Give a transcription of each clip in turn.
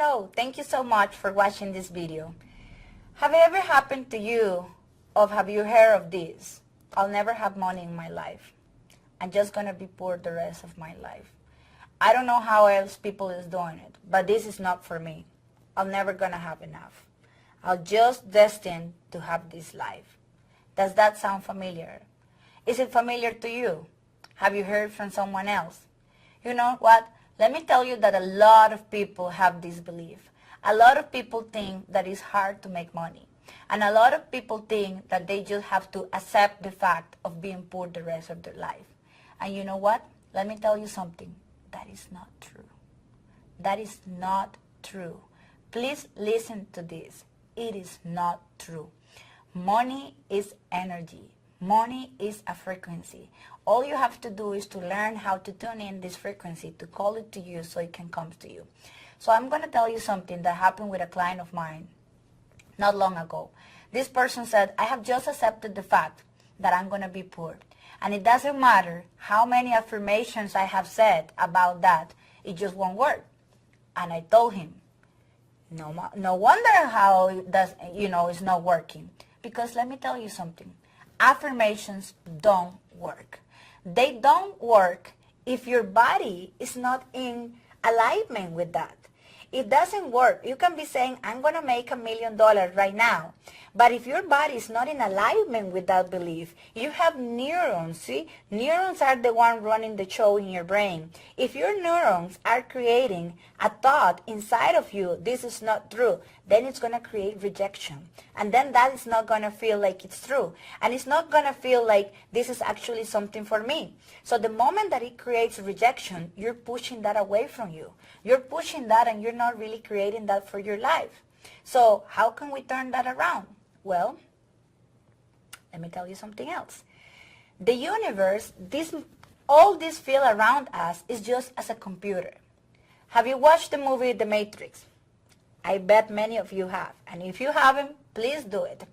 Hello, thank you so much for watching this video. Have it ever happened to you, or have you heard of this? I'll never have money in my life. I'm just going to be poor the rest of my life. I don't know how else people is doing it, but this is not for me. I'm never going to have enough. I'm just destined to have this life. Does that sound familiar? Is it familiar to you? Have you heard from someone else? You know what? Let me tell you that a lot of people have this belief. A lot of people think that it's hard to make money. And a lot of people think that they just have to accept the fact of being poor the rest of their life. And you know what? Let me tell you something. That is not true. That is not true. Please listen to this. It is not true. Money is energy. Money is a frequency. All you have to do is to learn how to tune in this frequency, to call it to you so it can come to you. So I'm going to tell you something that happened with a client of mine not long ago. This person said, I have just accepted the fact that I'm going to be poor. And it doesn't matter how many affirmations I have said about that, it just won't work. And I told him, no wonder how it's not working. Because let me tell you something. Affirmations don't work. They don't work if your body is not in alignment with that. It doesn't work. You can be saying, I'm going to make $1 million right now. But if your body is not in alignment with that belief, you have neurons, see? Neurons are the one running the show in your brain. If your neurons are creating a thought inside of you, this is not true, then it's going to create rejection. And then that is not going to feel like it's true. And it's not going to feel like this is actually something for me. So the moment that it creates rejection, you're pushing that away from you. You're pushing that and you're not really creating that for your life. So how can we turn that around? Well, let me tell you something else. The universe, all this feel around us is just as a computer. Have you watched the movie The Matrix? I bet many of you have. And if you haven't, please do it.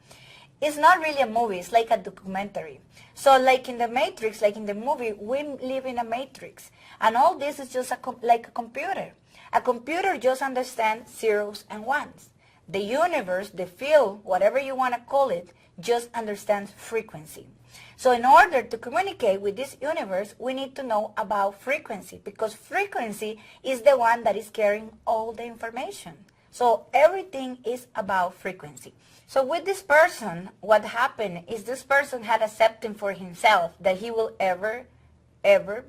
It's not really a movie, it's like a documentary. So like in The Matrix, like in the movie, we live in a matrix. And all this is just like a computer. A computer just understands zeros and ones. The universe, the field, whatever you want to call it, just understands frequency. So in order to communicate with this universe, we need to know about frequency, because frequency is the one that is carrying all the information. So everything is about frequency. So with this person, what happened is this person had accepted for himself that he will ever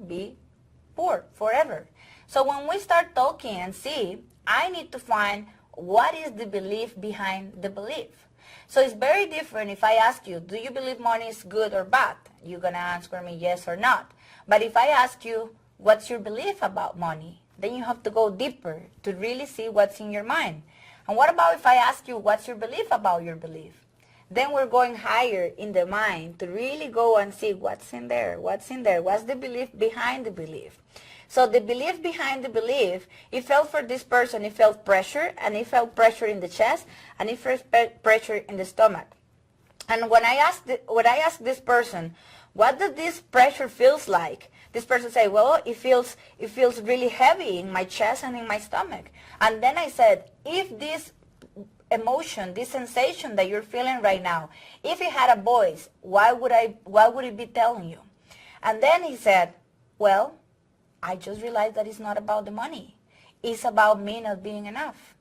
be poor forever. So when we start talking and see, I need to find what is the belief behind the belief. So it's very different if I ask you, do you believe money is good or bad? You're going to answer me yes or not. But if I ask you, what's your belief about money? Then you have to go deeper to really see what's in your mind. And what about if I ask you, what's your belief about your belief? Then we're going higher in the mind to really go and see what's in there, what's the belief behind the belief. So the belief behind the belief, it felt for this person, it felt pressure, and it felt pressure in the chest, and it felt pressure in the stomach. And when I asked this person, what does this pressure feels like? This person said, well, it feels really heavy in my chest and in my stomach. And then I said, if this emotion, this sensation that you're feeling right now, if it had a voice, what would it be telling you? And then he said, well, I just realized that it's not about the money. It's about me not being enough.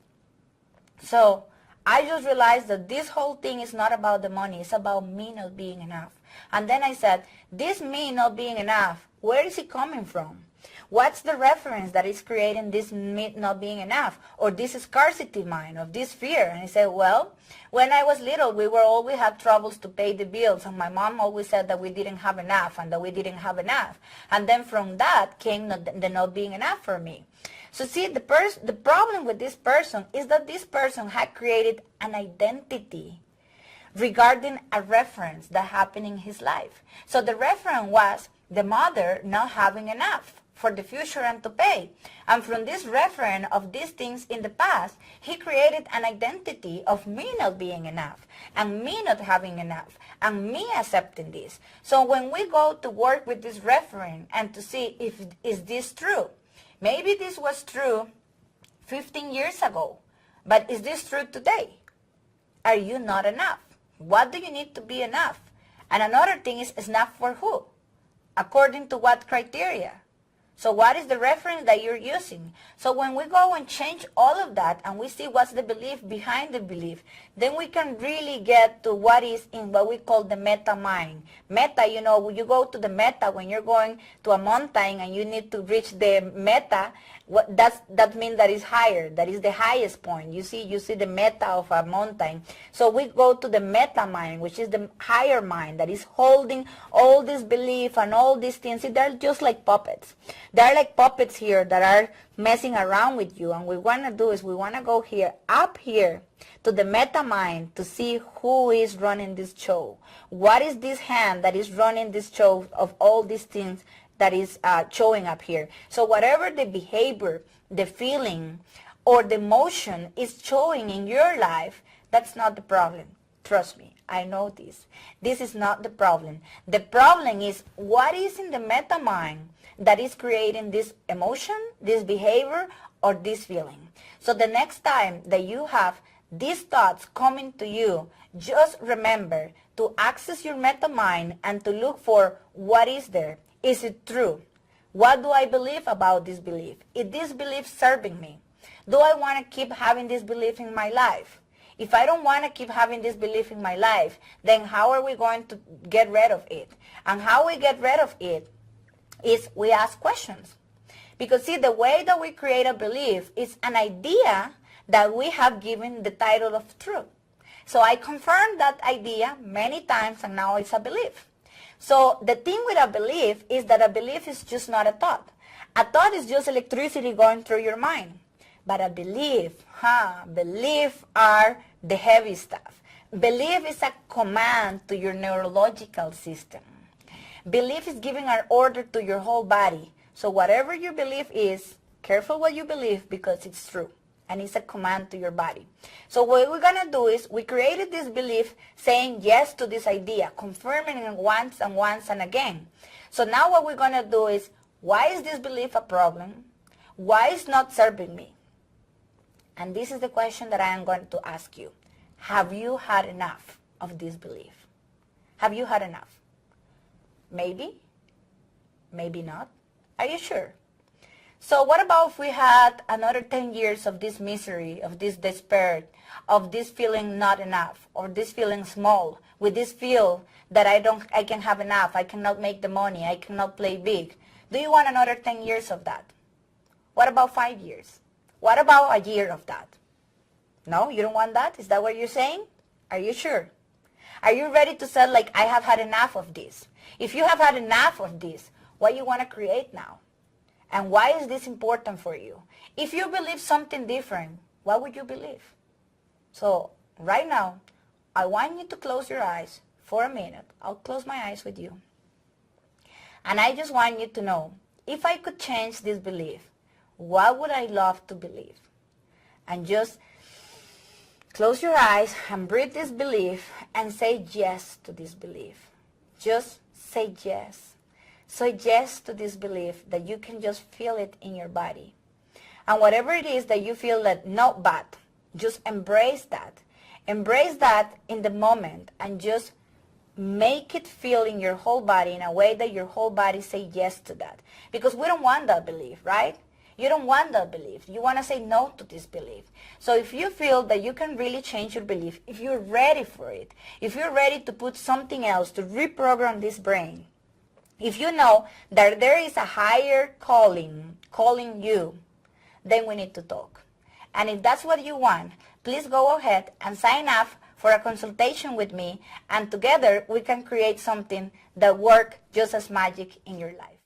So I just realized that this whole thing is not about the money. It's about me not being enough. And then I said, this me not being enough, where is it coming from? What's the reference that is creating this me not being enough, or this scarcity mind, of this fear? And I said, well, when I was little, we always had troubles to pay the bills, and my mom always said that we didn't have enough, and that we didn't have enough. And then from that came the not being enough for me. So see, the problem with this person is that this person had created an identity regarding a reference that happened in his life. So the reference was the mother not having enough for the future and to pay. And from this reference of these things in the past, he created an identity of me not being enough, and me not having enough, and me accepting this. So when we go to work with this reference and to see if is this true, maybe this was true 15 years ago. But is this true today? Are you not enough? What do you need to be enough? And another thing is enough for who? According to what criteria? So what is the reference that you're using? So when we go and change all of that and we see what's the belief behind the belief, then we can really get to what is in what we call the meta mind. Meta, you know, when you go to the meta, when you're going to a mountain and you need to reach the meta, that means that is higher. That is the highest point. You see the meta of a mountain. So we go to the meta mind, which is the higher mind that is holding all this belief and all these things. See, they're just like puppets. They're like puppets here that are messing around with you. And what we want to do is we want to go here, up here, to the meta mind to see who is running this show. What is this hand that is running this show of all these things that is showing up here? So whatever the behavior, the feeling, or the emotion is showing in your life, that's not the problem. Trust me, I know this. This is not the problem. The problem is what is in the meta mind that is creating this emotion, this behavior, or this feeling. So the next time that you have these thoughts coming to you, just remember to access your meta mind and to look for what is there. Is it true? What do I believe about this belief? Is this belief serving me? Do I want to keep having this belief in my life? If I don't want to keep having this belief in my life, then how are we going to get rid of it? And how we get rid of it is we ask questions. Because see, the way that we create a belief is an idea that we have given the title of truth. So I confirmed that idea many times and now it's a belief. So the thing with a belief is that a belief is just not a thought. A thought is just electricity going through your mind. But a belief, belief are the heavy stuff. Belief is a command to your neurological system. Belief is giving an order to your whole body. So whatever your belief is, careful what you believe because it's true. And it's a command to your body. So what we're going to do is we created this belief saying yes to this idea, confirming it once and once and again. So now what we're going to do is, why is this belief a problem? Why is it not serving me? And this is the question that I am going to ask you. Have you had enough of this belief? Have you had enough? Maybe? Maybe not? Are you sure? So what about if we had another 10 years of this misery, of this despair, of this feeling not enough, or this feeling small, with this feel that I can have enough, I cannot make the money, I cannot play big. Do you want another 10 years of that? What about 5 years? What about a year of that? No, you don't want that? Is that what you're saying? Are you sure? Are you ready to say, like, I have had enough of this? If you have had enough of this, what you want to create now? And why is this important for you? If you believe something different, what would you believe? So right now, I want you to close your eyes for a minute. I'll close my eyes with you. And I just want you to know, if I could change this belief, what would I love to believe? And just close your eyes and breathe this belief and say yes to this belief. Just say yes. Say yes to this belief that you can just feel it in your body. And whatever it is that you feel that not bad, just embrace that. Embrace that in the moment and just make it feel in your whole body in a way that your whole body say yes to that. Because we don't want that belief, right? You don't want that belief. You want to say no to this belief. So if you feel that you can really change your belief, if you're ready for it, if you're ready to put something else to reprogram this brain, if you know that there is a higher calling you, then we need to talk. And if that's what you want, please go ahead and sign up for a consultation with me, and together we can create something that works just as magic in your life.